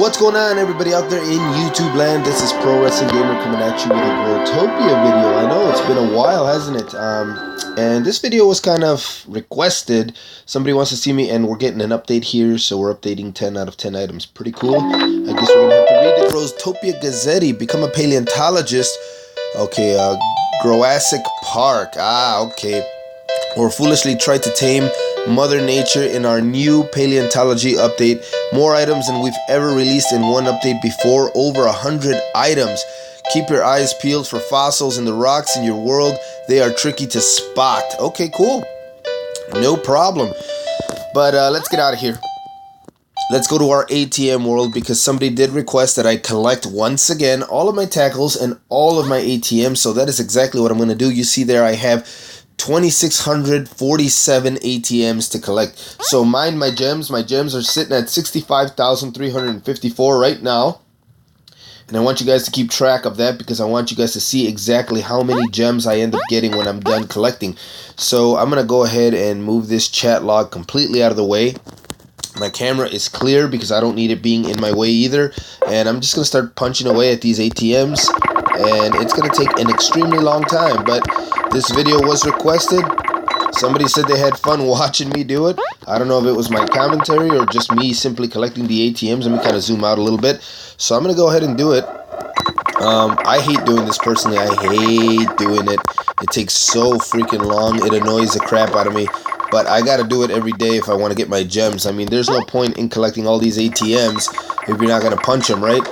What's going on, everybody out there in YouTube land? This is Pro Wrestling Gamer coming at you with a Growtopia video. I know it's been a while, hasn't it? And this video was kind of requested. Somebody wants to see me, and we're getting an update here, so we're updating 10 out of 10 items. Pretty cool. I guess we're gonna have to read the Growtopia Gazette. Become a paleontologist. Okay, Jurassic Park. Okay. Or foolishly tried to tame Mother Nature in our new paleontology update. More items than we've ever released in one update before. Over 100 items. Keep your eyes peeled for fossils in the rocks in your world. They are tricky to spot. Okay, cool. No problem. But let's get out of here. Let's go to our ATM world, because somebody did request that I collect once again all of my tackles and all of my ATMs. So that is exactly what I'm going to do. You see there I have 2,647 ATMs to collect. So mind my gems. My gems are sitting at 65,354 right now. And I want you guys to keep track of that, because I want you guys to see exactly how many gems I end up getting when I'm done collecting. So I'm going to go ahead and move this chat log completely out of the way. My camera is clear because I don't need it being in my way either. And I'm just going to start punching away at these ATMs. And it's going to take an extremely long time, but this video was requested. Somebody said they had fun watching me do it. I don't know if it was my commentary or just me simply collecting the ATMs. Let me kind of zoom out a little bit. So I'm going to go ahead and do it. I hate doing this personally. I hate doing it. It takes so freaking long. It annoys the crap out of me. But I got to do it every day if I want to get my gems. I mean, there's no point in collecting all these ATMs if you're not going to punch them, right?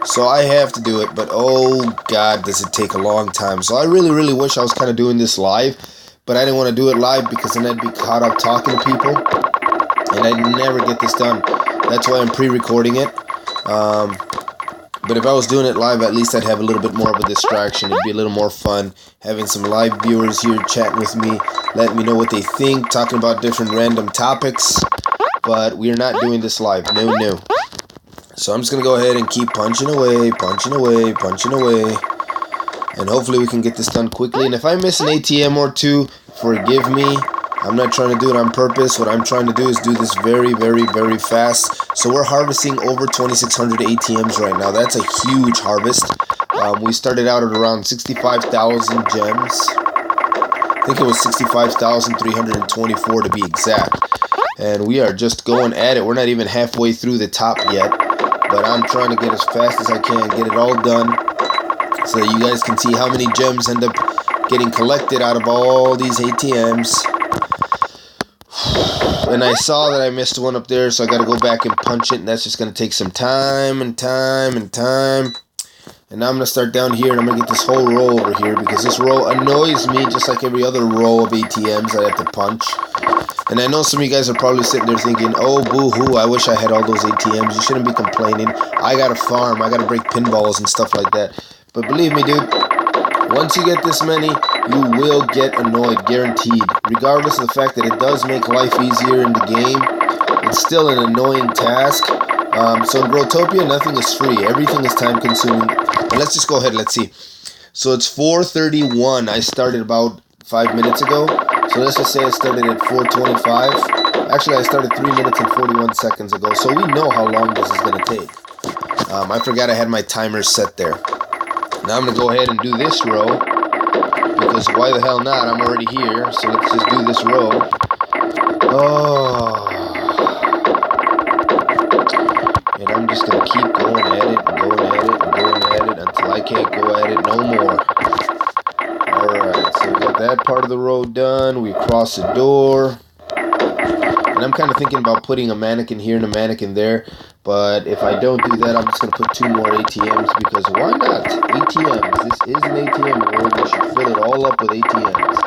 So I have to do it, but oh god, does it take a long time. So I really wish I was kind of doing this live, but I didn't want to do it live because then I'd be caught up talking to people, and I'd never get this done. That's why I'm pre-recording it. But if I was doing it live, at least I'd have a little bit more of a distraction. It'd be a little more fun, having some live viewers here chatting with me, letting me know what they think, talking about different random topics. But we are not doing this live. No. So I'm just going to go ahead and keep punching away, and hopefully we can get this done quickly. And if I miss an ATM or two, forgive me. I'm not trying to do it on purpose. What I'm trying to do is do this very fast. So we're harvesting over 2,600 ATMs right now. That's a huge harvest. We started out at around 65,000 gems. I think it was 65,324 to be exact. And we are just going at it. We're not even halfway through the top yet. But I'm trying to get as fast as I can, get it all done, so that you guys can see how many gems end up getting collected out of all these ATMs. And I saw that I missed one up there, so I got to go back and punch it, and that's just going to take some time. And now I'm going to start down here, and I'm going to get this whole row over here, because this row annoys me just like every other row of ATMs I have to punch. And I know some of you guys are probably sitting there thinking, oh, boo-hoo, I wish I had all those ATMs. You shouldn't be complaining. I got to farm. I got to break pinballs and stuff like that. But believe me, dude, once you get this many, you will get annoyed, guaranteed. Regardless of the fact that it does make life easier in the game, it's still an annoying task. So in Growtopia, nothing is free. Everything is time-consuming. And let's just go ahead. Let's see. So it's 4:31. I started about 5 minutes ago. So let's just say I started at 4:25. Actually, I started 3 minutes and 41 seconds ago. So we know how long this is going to take. I forgot I had my timer set there. Now I'm going to go ahead and do this row, because why the hell not? I'm already here. So let's just do this row. Oh. And I'm just going to keep going at it and going at it and going at it until I can't go at it no more. Alright, so we got that part of the road done. We cross the door. And I'm kind of thinking about putting a mannequin here and a mannequin there. But if I don't do that, I'm just going to put 2 more ATMs, because why not? ATMs. This is an ATM world. We should fill it all up with ATMs.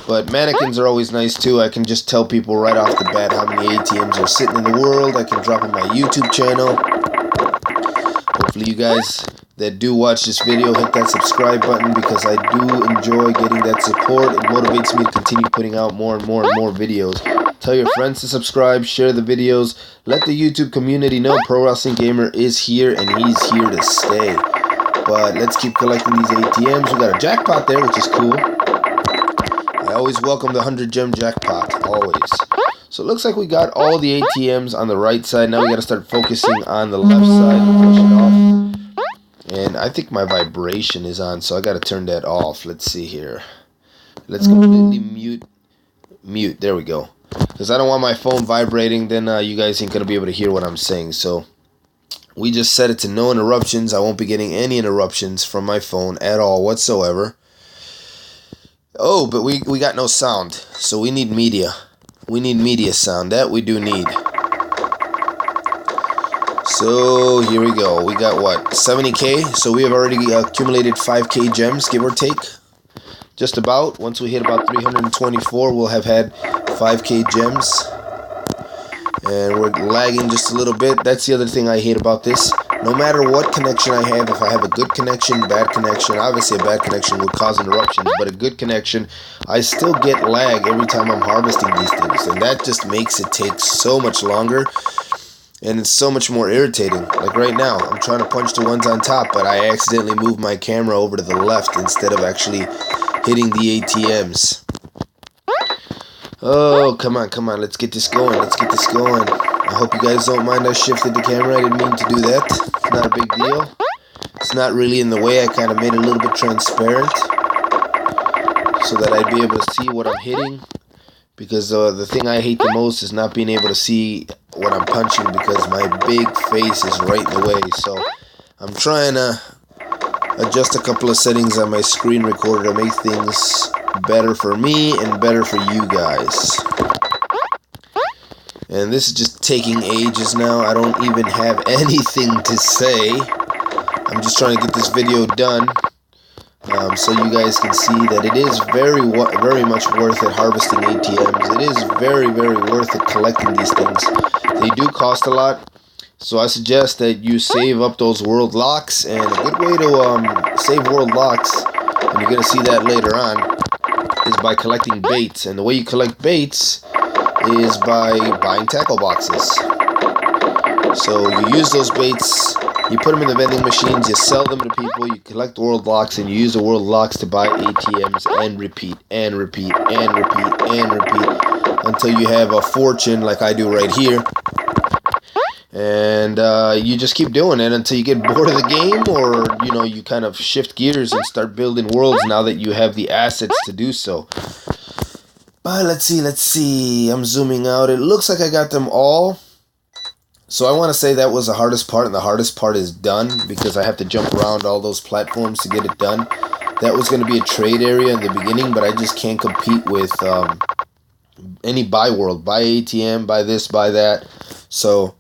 But mannequins are always nice too. I can just tell people right off the bat how many ATMs are sitting in the world. I can drop in my YouTube channel. Hopefully you guys that do watch this video hit that subscribe button, because I do enjoy getting that support. It motivates me to continue putting out more and more videos. Tell your friends to subscribe, share the videos, let the YouTube community know Pro Wrestling Gamer is here, and he's here to stay. But let's keep collecting these ATMs. We got a jackpot there, which is cool. I always welcome the 100 gem jackpot, always. So it looks like we got all the ATMs on the right side. Now we got to start focusing on the left side and push it off. And I think my vibration is on, so I got to turn that off. Let's see here. Let's completely mute. There we go. Because I don't want my phone vibrating. Then you guys ain't going to be able to hear what I'm saying. So we just set it to no interruptions. I won't be getting any interruptions from my phone at all whatsoever. Oh, but we got no sound. So we need media. We need media sound. That we do need. So here we go. We got what? 70k. So we have already accumulated 5k gems, give or take. Just about. Once we hit about 324, we'll have had 5k gems. And we're lagging just a little bit. That's the other thing I hate about this. No matter what connection I have, if I have a good connection, bad connection, obviously a bad connection would cause interruptions, but a good connection, I still get lag every time I'm harvesting these things. And that just makes it take so much longer. And it's so much more irritating. Like right now, I'm trying to punch the ones on top, but I accidentally moved my camera over to the left instead of actually hitting the ATMs. Oh, come on. Let's get this going. I hope you guys don't mind I shifted the camera. I didn't mean to do that. It's not a big deal. It's not really in the way. I kind of made it a little bit transparent so that I'd be able to see what I'm hitting. Because the thing I hate the most is not being able to see what I'm punching because my big face is right in the way. So I'm trying to adjust a couple of settings on my screen recorder to make things better for me and better for you guys. And this is just taking ages now. I don't even have anything to say. I'm just trying to get this video done. So you guys can see that it is very much worth it harvesting ATMs. It is very worth it collecting these things. They do cost a lot, so I suggest that you save up those world locks. And a good way to save world locks, and you're going to see that later on, is by collecting baits. And the way you collect baits is by buying tackle boxes. So you use those baits, you put them in the vending machines, you sell them to people, you collect world locks, and you use the world locks to buy ATMs and repeat until you have a fortune like I do right here. And you just keep doing it until you get bored of the game, or you kind of shift gears and start building worlds now that you have the assets to do so. But let's see. I'm zooming out. It looks like I got them all. So I want to say that was the hardest part, and the hardest part is done because I have to jump around all those platforms to get it done. That was going to be a trade area in the beginning, but I just can't compete with any buy world. Buy ATM, buy this, buy that. So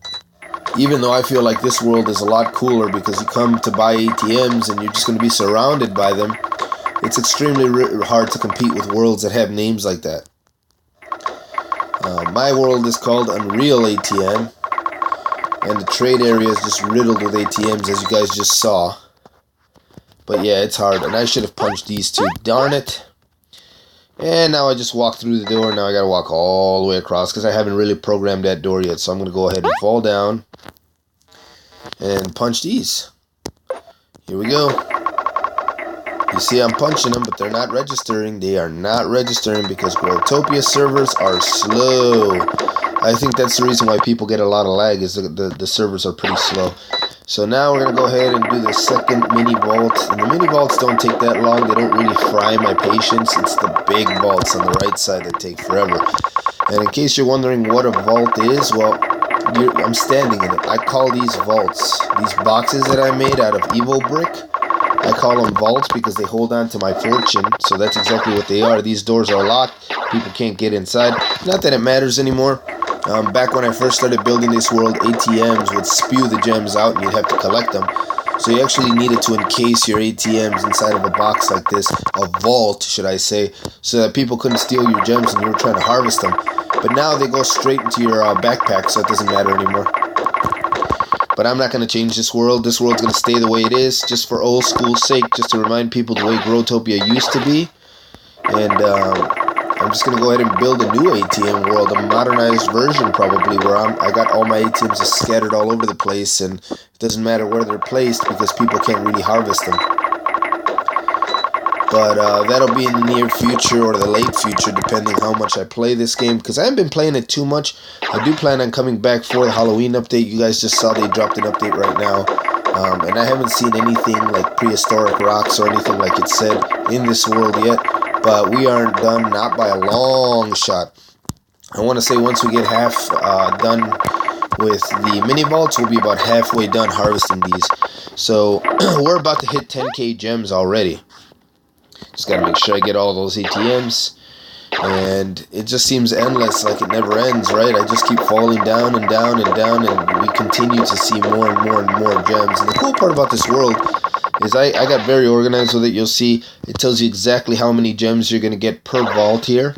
even though I feel like this world is a lot cooler because you come to buy ATMs and you're just going to be surrounded by them, it's extremely hard to compete with worlds that have names like that. My world is called Unreal ATM, and the trade area is just riddled with ATMs, as you guys just saw. But yeah, it's hard, and I should have punched these two. Darn it. And now I just walked through the door. Now I gotta walk all the way across because I haven't really programmed that door yet. So I'm gonna go ahead and fall down and punch these. Here we go. You see I'm punching them, but they're not registering. They are not registering because Growtopia servers are slow. I think that's the reason why people get a lot of lag, is the servers are pretty slow. So now we're going to go ahead and do the second mini vault. And the mini vaults don't take that long. They don't really fry my patience. It's the big vaults on the right side that take forever. And in case you're wondering what a vault is, well, I'm standing in it. I call these vaults. These boxes that I made out of Evo brick, I call them vaults because they hold on to my fortune. So that's exactly what they are. These doors are locked. People can't get inside. Not that it matters anymore. Back when I first started building this world, ATMs would spew the gems out and you'd have to collect them. So you actually needed to encase your ATMs inside of a box like this, a vault, should I say, so that people couldn't steal your gems and you were trying to harvest them. But now they go straight into your backpack, so it doesn't matter anymore. But I'm not going to change this world. This world's going to stay the way it is, just for old school's sake, just to remind people the way Growtopia used to be. And I'm just going to go ahead and build a new ATM world, a modernized version probably, where I got all my ATMs just scattered all over the place, and it doesn't matter where they're placed because people can't really harvest them. But that'll be in the near future or the late future, depending how much I play this game, because I haven't been playing it too much. I do plan on coming back for the Halloween update. You guys just saw they dropped an update right now. And I haven't seen anything like prehistoric rocks or anything like it said in this world yet. But we aren't done, not by a long shot. I want to say once we get half done with the mini vaults, we'll be about halfway done harvesting these. So we're about to hit 10k gems already. Just gotta make sure I get all those ATMs. And it just seems endless, like it never ends, right? I just keep falling down and down and down, and we continue to see more and more and more gems. And the cool part about this world is I got very organized with it. You'll see it tells you exactly how many gems you're going to get per vault here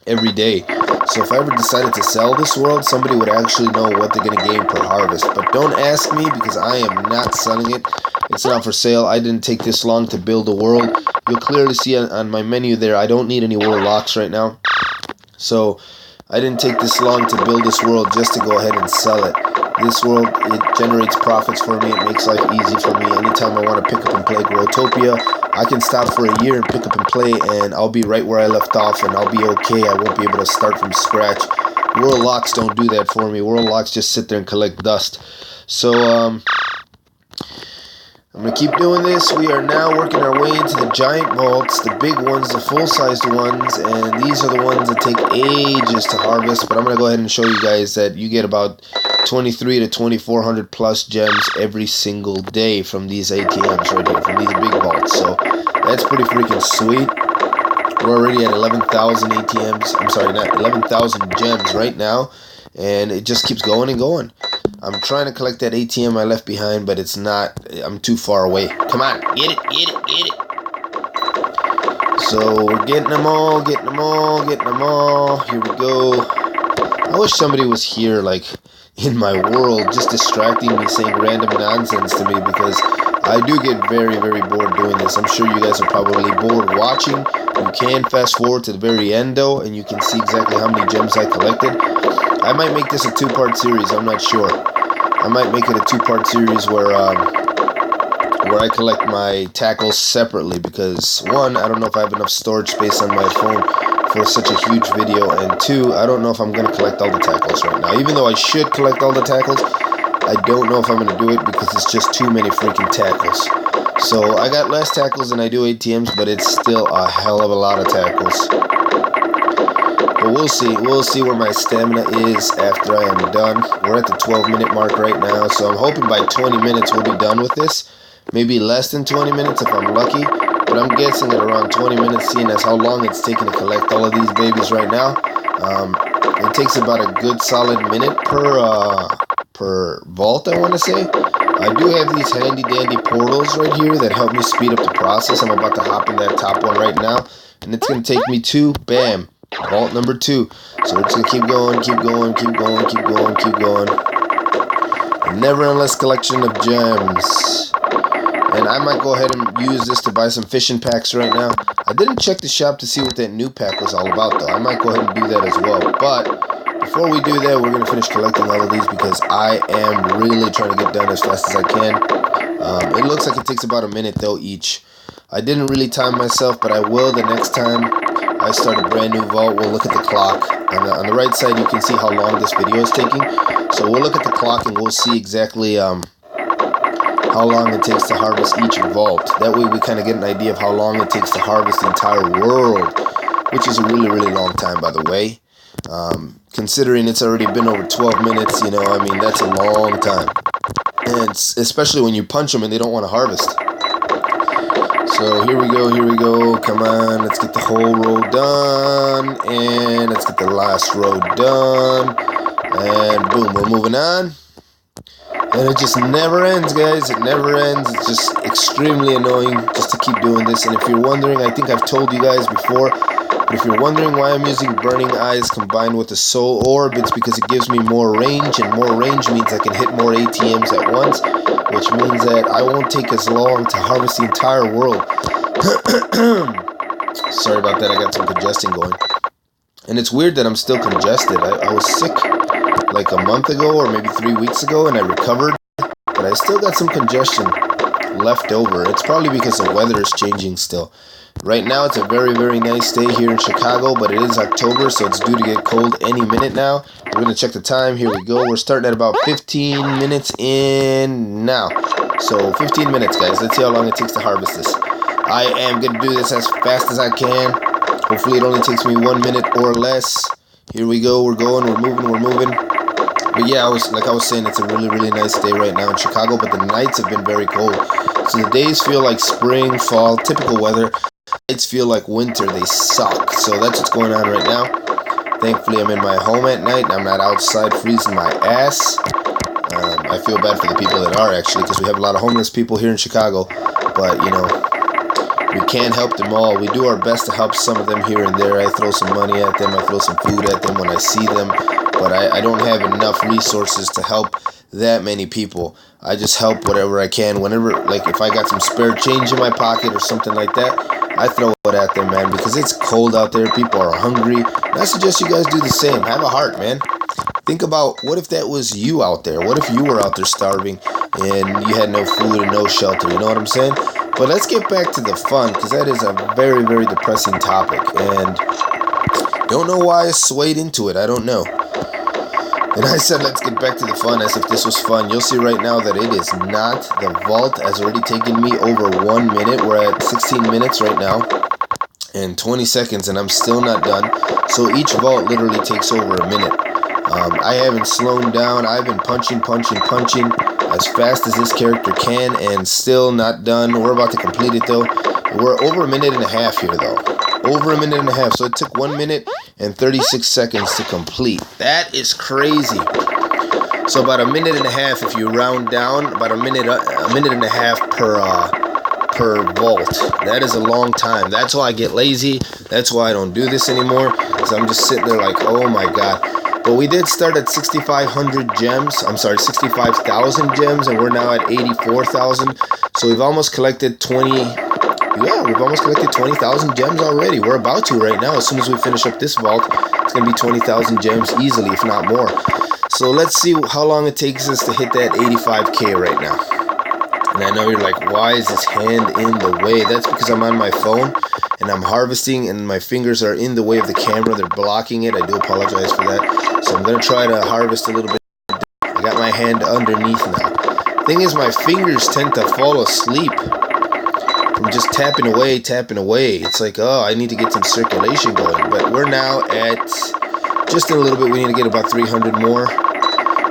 every day. So if I ever decided to sell this world, somebody would actually know what they're going to gain per harvest. But don't ask me, because I am not selling it. It's not for sale. I didn't take this long to build a world. You'll clearly see on my menu there, I don't need any world locks right now. So I didn't take this long to build this world just to go ahead and sell it. This world, it generates profits for me. It makes life easy for me. Anytime I want to pick up and play Growtopia, I can stop for a year and pick up and play, and I'll be right where I left off, and I'll be okay. I won't be able to start from scratch. World locks don't do that for me. World locks just sit there and collect dust. So, I'm going to keep doing this. We are now working our way into the giant vaults, the big ones, the full-sized ones, and these are the ones that take ages to harvest. But I'm going to go ahead and show you guys that you get about 23 to 2400 plus gems every single day from these ATMs right here, from these big vaults. So that's pretty freaking sweet. We're already at 11,000 ATMs. I'm sorry, not 11,000 gems right now, and it just keeps going and going. I'm trying to collect that ATM I left behind, but it's not. I'm too far away. Come on, get it, get it, get it. So we're getting them all, getting them all, getting them all. Here we go. I wish somebody was here, like, in my world, just distracting me, saying random nonsense to me, because I do get very, very bored doing this. I'm sure you guys are probably bored watching. You can fast forward to the very end, though, and you can see exactly how many gems I collected. I might make this a two-part series. I'm not sure. I might make it a two-part series where I collect my tackles separately, because one, I don't know if I have enough storage space on my phone for such a huge video, and two, I don't know if I'm going to collect all the tackles right now. Even though I should collect all the tackles, I don't know if I'm going to do it because it's just too many freaking tackles. So I got less tackles than I do ATMs, but it's still a hell of a lot of tackles. But we'll see. We'll see where my stamina is after I am done. We're at the 12-minute mark right now, so I'm hoping by 20 minutes we'll be done with this. Maybe less than 20 minutes if I'm lucky, but I'm guessing at around 20 minutes, seeing as how long it's taking to collect all of these babies right now. It takes about a good solid minute per vault, I want to say. I do have these handy-dandy portals right here that help me speed up the process. I'm about to hop in that top one right now, and it's going to take me to, bam, vault number 2. So we're just going to keep going, keep going, keep going, keep going, keep going. A never-endless collection of gems. And I might go ahead and use this to buy some fishing packs right now. I didn't check the shop to see what that new pack was all about, though. I might go ahead and do that as well. But before we do that, we're going to finish collecting all of these because I am really trying to get done as fast as I can. It looks like it takes about a minute, though, each. I didn't really time myself, but I will the next time I start a brand new vault. We'll look at the clock. On the right side, you can see how long this video is taking. So we'll look at the clock and we'll see exactly how long it takes to harvest each vault. That way we kind of get an idea of how long it takes to harvest the entire world, which is a really, really long time, by the way. Considering it's already been over 12 minutes, you know, I mean, that's a long time. And especially when you punch them and they don't want to harvest. So here we go, come on, let's get the whole row done, and let's get the last row done, and boom, we're moving on. And it just never ends, guys. It never ends. It's just extremely annoying just to keep doing this. And if you're wondering, I think I've told you guys before, but if you're wondering why I'm using Burning Eyes combined with the Soul Orb, it's because it gives me more range, and more range means I can hit more ATMs at once, which means that I won't take as long to harvest the entire world. Sorry about that. I got some congestion going. And it's weird that I'm still congested. I was sick like a month ago or maybe 3 weeks ago, and I recovered, but I still got some congestion left over. It's probably because the weather is changing still. Right now it's a very, very nice day here in Chicago, but it is October, so it's due to get cold any minute now. We're going to check the time. Here we go. We're starting at about 15 minutes in now. So 15 minutes, guys. Let's see how long it takes to harvest this. I am going to do this as fast as I can. Hopefully it only takes me 1 minute or less. Here we go. We're going. We're moving. But yeah, like I was saying, it's a really, really nice day right now in Chicago, but the nights have been very cold. So the days feel like spring, fall, typical weather. Nights feel like winter. They suck. So that's what's going on right now. Thankfully, I'm in my home at night, and I'm not outside freezing my ass. I feel bad for the people that are, actually, because we have a lot of homeless people here in Chicago. But, you know, we can't help them all. We do our best to help some of them here and there. I throw some money at them. I throw some food at them when I see them. But I don't have enough resources to help that many people. I just help whatever I can. Whenever, like, if I got some spare change in my pocket or something like that, I throw it at them, man, because it's cold out there. People are hungry. And I suggest you guys do the same. Have a heart, man. Think about, what if that was you out there? What if you were out there starving and you had no food and no shelter? You know what I'm saying? But let's get back to the fun, because that is a very, very depressing topic. And don't know why I swayed into it. I don't know. And I said, let's get back to the fun, as if this was fun. You'll see right now that it is not. The vault has already taken me over 1 minute. We're at 16 minutes right now and 20 seconds, and I'm still not done. So each vault literally takes over a minute. I haven't slowed down. I've been punching as fast as this character can, and still not done. We're about to complete it, though. We're over a minute and a half here, though. Over a minute and a half. So it took 1 minute and 36 seconds to complete. That is crazy. So about a minute and a half, if you round down, about a minute and a half per vault. That is a long time. That's why I get lazy. That's why I don't do this anymore, because I'm just sitting there like, oh my god. But we did start at 6,500 gems. I'm sorry, 65,000 gems, and we're now at 84,000. So we've almost collected 20,000 gems already. We're about to right now. As soon as we finish up this vault, it's going to be 20,000 gems easily, if not more. So let's see how long it takes us to hit that 85k right now. And I know you're like, why is his hand in the way? That's because I'm on my phone and I'm harvesting, and my fingers are in the way of the camera. They're blocking it. I do apologize for that. So I'm going to try to harvest a little bit. I got my hand underneath now. Thing is, my fingers tend to fall asleep from just tapping away. It's like, oh, I need to get some circulation going. But we're now at, just in a little bit, we need to get about 300 more.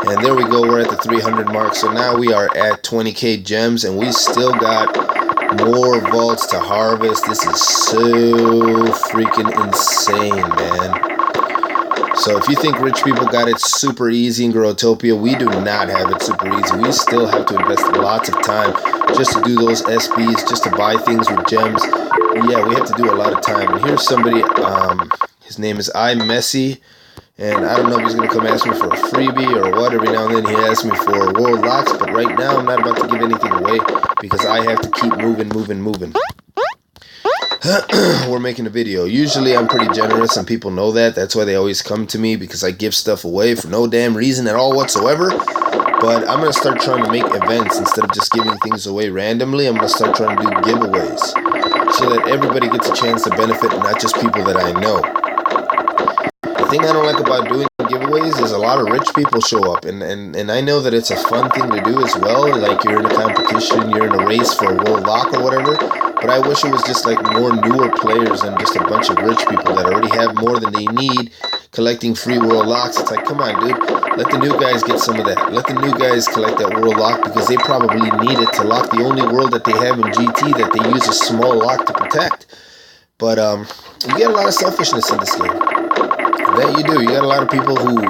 And there we go, we're at the 300 mark. So now we are at 20k gems, and we still got more vaults to harvest. This is so freaking insane, man. So if you think rich people got it super easy in Growtopia, we do not have it super easy. We still have to invest lots of time just to do those SBs, just to buy things with gems. Yeah, we have to do a lot of time. And here's somebody, his name is iMessy. And I don't know if he's going to come ask me for a freebie or what. Every now and then he asks me for world locks. But right now I'm not about to give anything away, because I have to keep moving. We're making a video. Usually I'm pretty generous, and people know that. That's why they always come to me, because I give stuff away for no damn reason at all whatsoever. But I'm going to start trying to make events instead of just giving things away randomly. I'm going to start trying to do giveaways so that everybody gets a chance to benefit, and not just people that I know. The thing I don't like about doing giveaways is a lot of rich people show up, and I know that it's a fun thing to do as well. Like, you're in a competition, you're in a race for a world lock or whatever. But I wish it was just like more newer players and just a bunch of rich people that already have more than they need collecting free world locks. It's like, come on, dude, let the new guys get some of that. Let the new guys collect that world lock, because they probably need it to lock the only world that they have in GT that they use a small lock to protect. But you get a lot of selfishness in this game. That you do. You got a lot of people who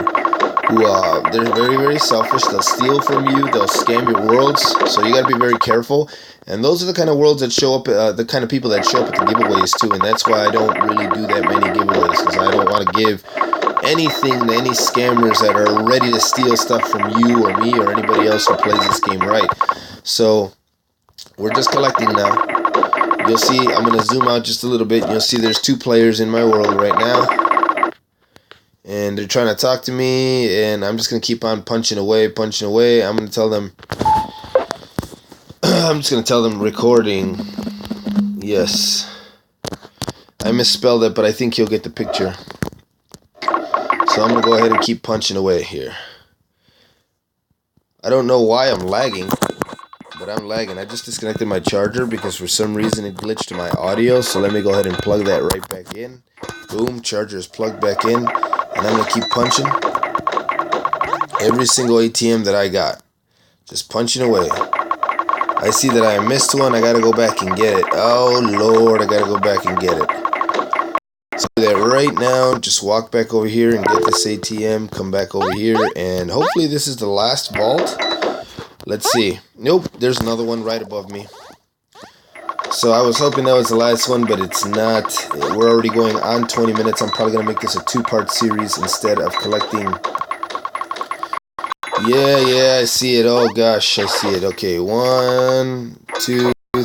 they're very, very selfish. They'll steal from you. They'll scam your worlds. So you got to be very careful. And those are the kind of worlds that show up, the kind of people that show up at the giveaways too. And that's why I don't really do that many giveaways, because I don't want to give anything to any scammers that are ready to steal stuff from you or me or anybody else who plays this game right. So we're just collecting now. You'll see, I'm going to zoom out just a little bit. You'll see there's 2 players in my world right now. And they're trying to talk to me, and I'm just going to keep on punching away. I'm going to tell them, I'm just going to tell them recording. Yes. I misspelled it, but I think you'll get the picture. So I'm going to go ahead and keep punching away here. I don't know why I'm lagging, but I'm lagging. I just disconnected my charger because for some reason it glitched my audio. So let me go ahead and plug that right back in. Boom, charger is plugged back in. And I'm going to keep punching every single ATM that I got. Just punching away. I see that I missed one. I got to go back and get it. Oh, Lord, I got to go back and get it. So do that right now. Just walk back over here and get this ATM. Come back over here. And hopefully this is the last vault. Let's see. Nope, there's another one right above me. So I was hoping that was the last one, but it's not. We're already going on 20 minutes. I'm probably going to make this a two-part series instead of collecting. Yeah, I see it. Oh, gosh, I see it. Okay, 1, 2, 3.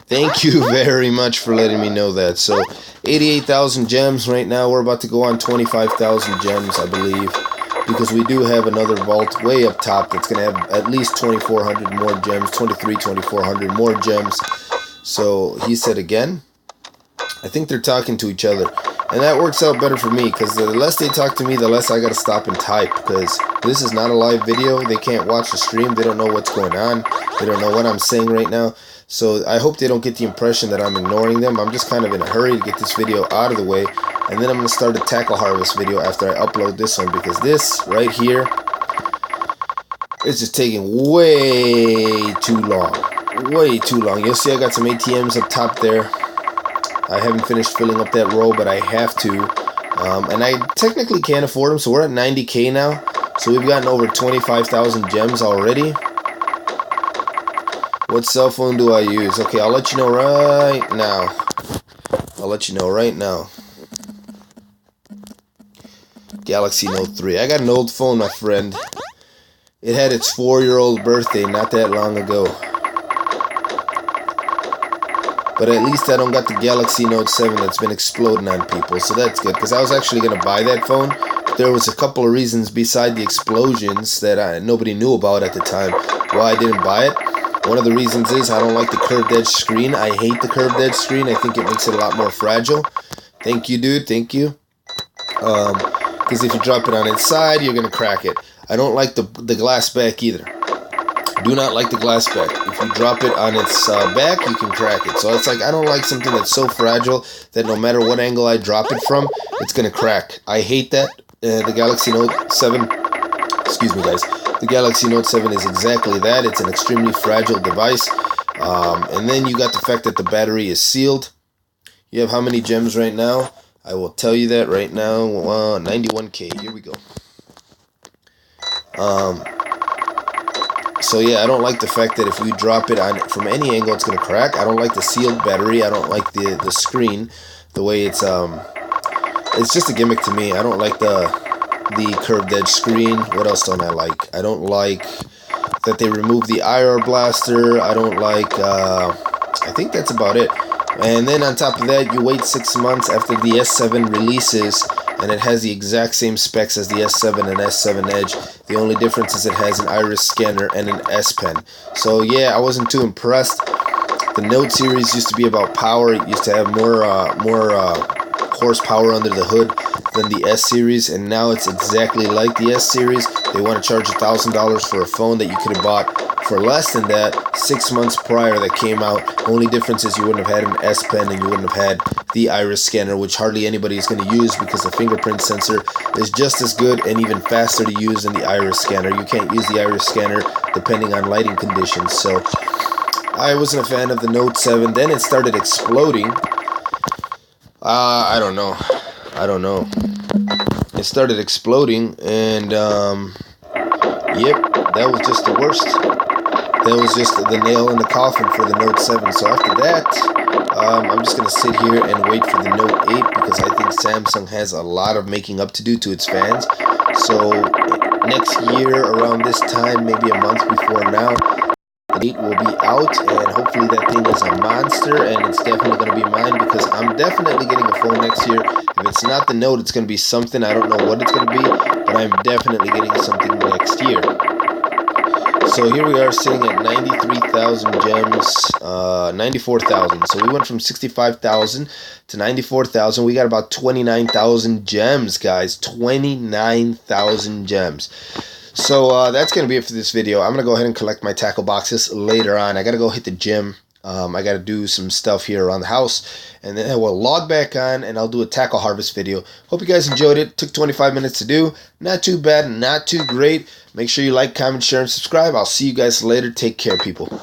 Thank you very much for letting me know that. So 88,000 gems right now. We're about to go on 25,000 gems, I believe, because we do have another vault way up top that's going to have at least 2,400 more gems, 2,400 more gems. So he said again. I think they're talking to each other, and that works out better for me because the less they talk to me, the less I got to stop and type, because this is not a live video. They can't watch the stream. They don't know what's going on. They don't know what I'm saying right now. So I hope they don't get the impression that I'm ignoring them. I'm just kind of in a hurry to get this video out of the way, and then I'm going to start a tackle harvest video after I upload this one, because this right here is just taking way too long. Way too long. You'll see I got some ATMs up top there. I haven't finished filling up that row, but I have to. And I technically can't afford them, so we're at 90K now. So we've gotten over 25,000 gems already. What cell phone do I use? Okay, I'll let you know right now. Galaxy Note 3. I got an old phone, my friend. It had its 4-year-old birthday not that long ago. But at least I don't got the Galaxy Note 7 that's been exploding on people, so that's good, because I was actually going to buy that phone. There was a couple of reasons beside the explosions that nobody knew about at the time why I didn't buy it. One of the reasons is I don't like the curved edge screen. I hate the curved edge screen. I think it makes it a lot more fragile. Thank you, dude. Thank you. Because if you drop it on its side, you're going to crack it. I don't like the glass back either. Do not like the glass back. If you drop it on its back, you can crack it. So it's like, I don't like something that's so fragile that no matter what angle I drop it from, it's going to crack. I hate that. The Galaxy Note 7, excuse me guys, the Galaxy Note 7 is exactly that. It's an extremely fragile device. And then you got the fact that the battery is sealed. You have how many gems right now? I will tell you that right now. 91K. Here we go. So yeah, I don't like the fact that if we drop it on from any angle, it's gonna crack. I don't like the sealed battery. I don't like the screen, the way it's just a gimmick to me. I don't like the curved edge screen. What else don't I like? I don't like that they removed the IR blaster. I don't like. I think that's about it. And then on top of that, you wait 6 months after the S7 releases, and it has the exact same specs as the S7 and S7 Edge. The only difference is it has an iris scanner and an S Pen. So yeah, I wasn't too impressed. The Note series used to be about power. It used to have more horsepower under the hood than the S series, and now it's exactly like the S series. They want to charge $1,000 for a phone that you could have bought for less than that 6 months prior that came out. Only difference is you wouldn't have had an S Pen and you wouldn't have had the iris scanner, which hardly anybody is going to use because the fingerprint sensor is just as good and even faster to use than the iris scanner. You can't use the iris scanner depending on lighting conditions. So I wasn't a fan of the Note 7. Then it started exploding. I don't know. It started exploding, and yep, that was just the worst. That was just the nail in the coffin for the Note 7. So after that, I'm just going to sit here and wait for the Note 8 because I think Samsung has a lot of making up to do to its fans. So next year, around this time, maybe a month before now, the 8 will be out, and hopefully that thing is a monster, and it's definitely going to be mine because I'm definitely getting a phone next year. If it's not the Note, it's going to be something. I don't know what it's going to be, but I'm definitely getting something next year. So here we are sitting at 93,000 gems, 94,000. So we went from 65,000 to 94,000. We got about 29,000 gems, guys. 29,000 gems. So that's going to be it for this video. I'm going to go ahead and collect my tackle boxes later on. I got to go hit the gym. I got to do some stuff here around the house, and then I will log back on and I'll do a tackle harvest video. Hope you guys enjoyed it. Took 25 minutes to do. Not too bad, not too great. Make sure you like, comment, share, and subscribe. I'll see you guys later. Take care, people.